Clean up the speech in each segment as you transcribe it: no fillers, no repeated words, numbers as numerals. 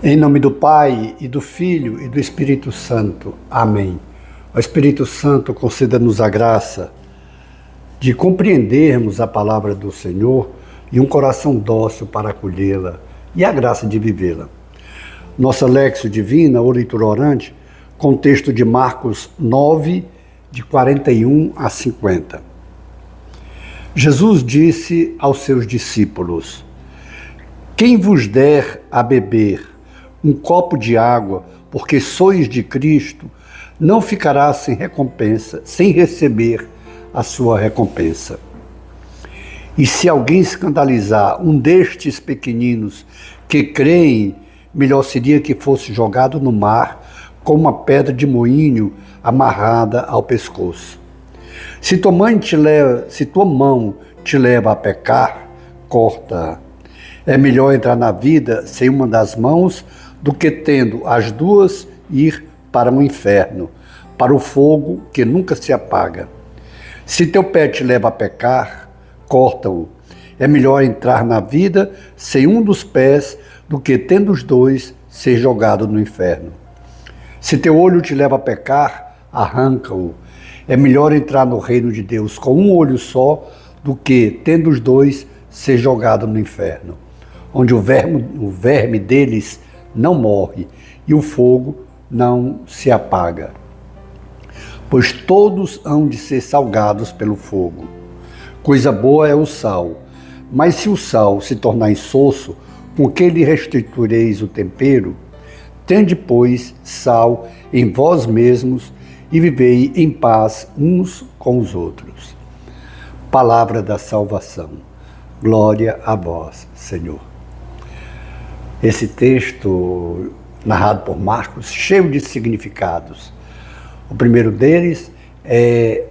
Em nome do Pai, e do Filho, e do Espírito Santo. Amém. Ó Espírito Santo, conceda-nos a graça de compreendermos a palavra do Senhor e um coração dócil para acolhê-la e a graça de vivê-la. Nossa Léxio Divina, ou leitura orante, com o texto de Marcos 9, de 41 a 50. Jesus disse aos seus discípulos: quem vos der a beber um copo de água, porque sois de Cristo, não ficará sem recompensa, sem receber a sua recompensa. E se alguém escandalizar um destes pequeninos que creem, melhor seria que fosse jogado no mar com uma pedra de moinho amarrada ao pescoço. Se tua mão te leva a pecar, corta-a. É melhor entrar na vida sem uma das mãos do que tendo as duas ir para o inferno, para o fogo que nunca se apaga. Se teu pé te leva a pecar, corta-o. É melhor entrar na vida sem um dos pés do que tendo os dois ser jogado no inferno. Se teu olho te leva a pecar, arranca-o. É melhor entrar no reino de Deus com um olho só do que, tendo os dois, ser jogado no inferno, onde o verme deles não morre e o fogo não se apaga. Pois todos hão de ser salgados pelo fogo. Coisa boa é o sal, mas se o sal se tornar insosso, com que lhe restituireis o tempero? Tende, pois, sal em vós mesmos e vivei em paz uns com os outros. Palavra da salvação. Glória a vós, Senhor. Esse texto, narrado por Marcos, cheio de significados. O primeiro deles é: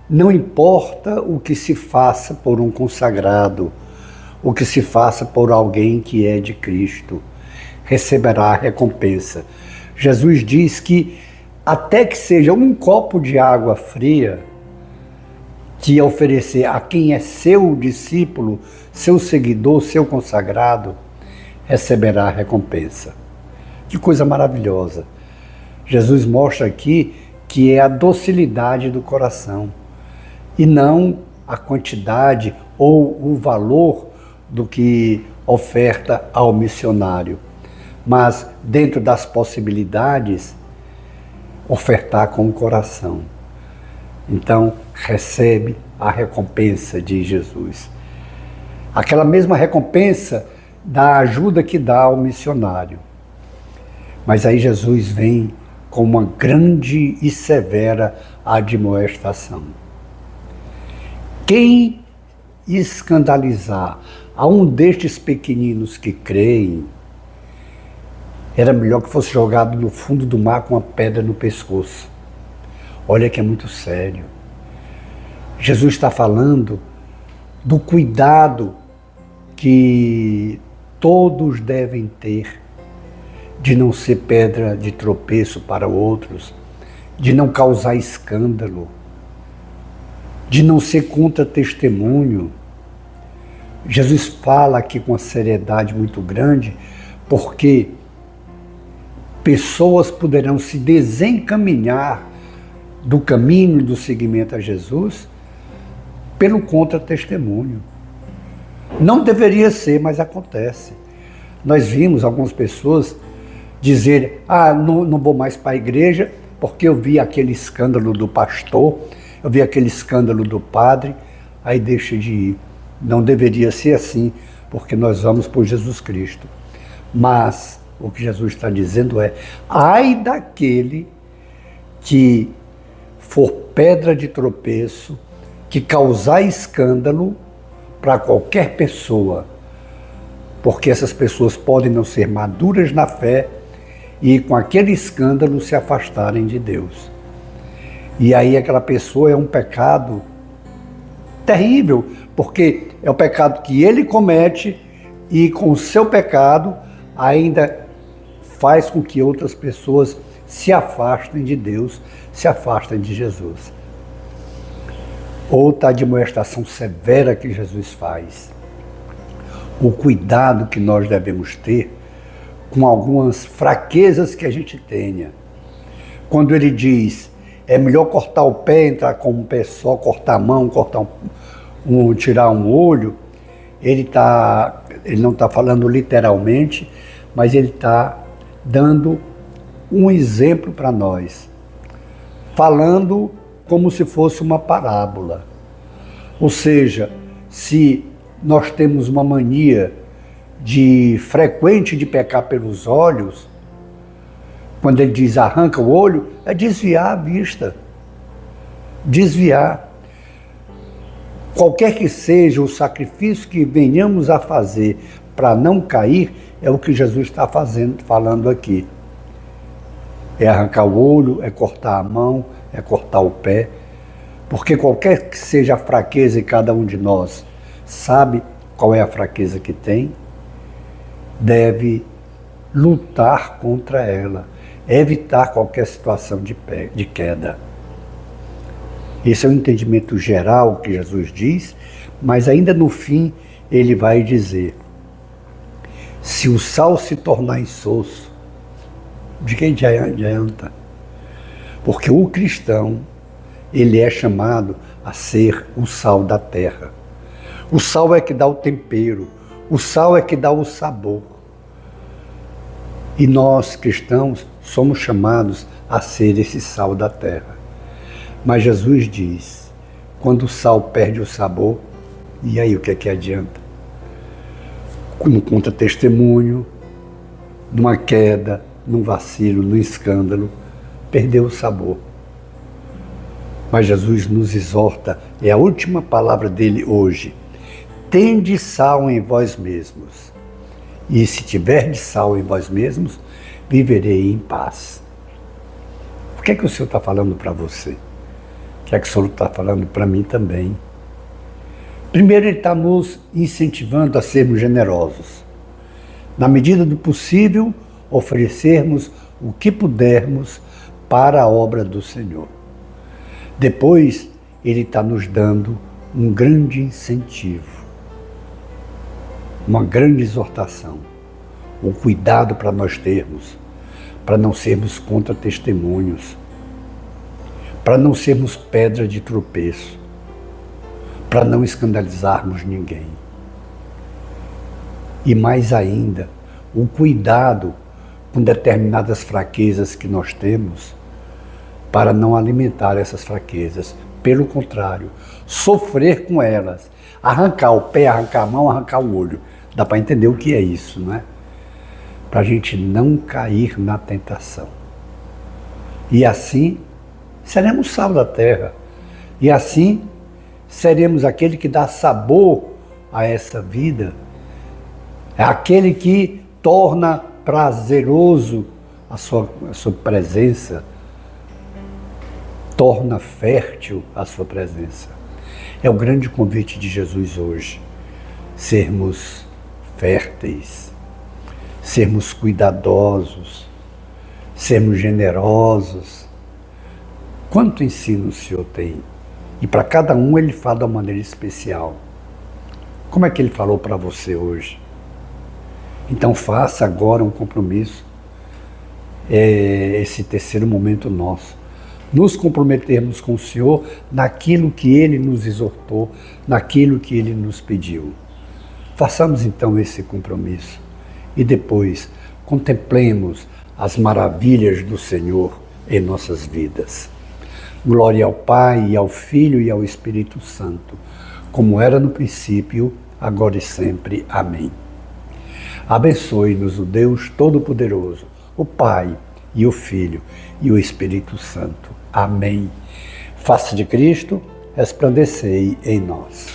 não importa o que se faça por um consagrado, o que se faça por alguém que é de Cristo, receberá a recompensa. Jesus diz que até que seja um copo de água fria, que oferecer a quem é seu discípulo, seu seguidor, seu consagrado, receberá a recompensa. Que coisa maravilhosa! Jesus mostra aqui que é a docilidade do coração e não a quantidade ou o valor do que oferta ao missionário, mas dentro das possibilidades, ofertar com o coração. Então, recebe a recompensa de Jesus. Aquela mesma recompensa da ajuda que dá ao missionário. Mas aí Jesus vem com uma grande e severa admoestação. Quem escandalizar a um destes pequeninos que creem, era melhor que fosse jogado no fundo do mar com uma pedra no pescoço. Olha que é muito sério. Jesus está falando do cuidado que todos devem ter de não ser pedra de tropeço para outros, de não causar escândalo, de não ser contra-testemunho. Jesus fala aqui com uma seriedade muito grande, porque pessoas poderão se desencaminhar do caminho e do seguimento a Jesus pelo contra-testemunho. Não deveria ser, mas acontece. Nós vimos algumas pessoas dizer: não vou mais para a igreja porque eu vi aquele escândalo do pastor, eu vi aquele escândalo do padre, aí deixa de ir. Não deveria ser assim, porque nós vamos por Jesus Cristo. Mas o que Jesus está dizendo é: ai daquele que for pedra de tropeço, que causar escândalo para qualquer pessoa, porque essas pessoas podem não ser maduras na fé e com aquele escândalo se afastarem de Deus. E aí aquela pessoa é um pecado terrível, porque é o pecado que ele comete e com o seu pecado ainda faz com que outras pessoas se afastem de Deus, se afastem de Jesus. Outra admoestação severa que Jesus faz. O cuidado que nós devemos ter com algumas fraquezas que a gente tenha. Quando ele diz, é melhor cortar o pé, entrar com um pé só, cortar a mão, tirar um olho, ele não está falando literalmente, mas ele está dando um exemplo para nós, falando como se fosse uma parábola. Ou seja, se nós temos uma mania frequente de pecar pelos olhos, quando ele diz arranca o olho, é desviar a vista. Desviar. Qualquer que seja o sacrifício que venhamos a fazer para não cair, é o que Jesus está falando aqui. É arrancar o olho, é cortar a mão, é cortar o pé. Porque qualquer que seja a fraqueza em cada um de nós, sabe qual é a fraqueza que tem, deve lutar contra ela, evitar qualquer situação de queda. Esse é o entendimento geral que Jesus diz, mas ainda no fim ele vai dizer, se o sal se tornar insosso, de quem adianta? Porque o cristão, ele é chamado a ser o sal da terra. O sal é que dá o tempero, o sal é que dá o sabor. E nós, cristãos, somos chamados a ser esse sal da terra. Mas Jesus diz, quando o sal perde o sabor, e aí o que é que adianta? Não conta testemunho, numa queda, num vacilo, num escândalo, perdeu o sabor. Mas Jesus nos exorta, é a última palavra dele hoje, tende sal em vós mesmos, e se tiverdes sal em vós mesmos, viverei em paz. O que é que o Senhor está falando para você? O que é que o Senhor está falando para mim também? Primeiro, Ele está nos incentivando a sermos generosos. Na medida do possível, oferecermos o que pudermos para a obra do Senhor. Depois, Ele está nos dando um grande incentivo, uma grande exortação, o cuidado para nós termos, para não sermos contra-testemunhos, para não sermos pedra de tropeço, para não escandalizarmos ninguém. E mais ainda, o cuidado com determinadas fraquezas que nós temos, para não alimentar essas fraquezas. Pelo contrário, sofrer com elas, arrancar o pé, arrancar a mão, arrancar o olho. Dá para entender o que é isso, não é? Para a gente não cair na tentação. E assim, seremos sal da terra. E assim, seremos aquele que dá sabor a essa vida. É aquele que torna prazeroso a sua presença, torna fértil a sua presença. É o grande convite de Jesus hoje, sermos férteis, sermos cuidadosos, sermos generosos. Quanto ensino o Senhor tem? E para cada um Ele fala de uma maneira especial. Como é que Ele falou para você hoje? Então faça agora um compromisso, esse terceiro momento nosso. Nos comprometermos com o Senhor naquilo que Ele nos exortou, naquilo que Ele nos pediu. Façamos então esse compromisso e depois contemplemos as maravilhas do Senhor em nossas vidas. Glória ao Pai, e ao Filho e ao Espírito Santo, como era no princípio, agora e sempre. Amém. Abençoe-nos o Deus Todo-Poderoso, o Pai e o Filho e o Espírito Santo. Amém. Face de Cristo, resplandecei em nós.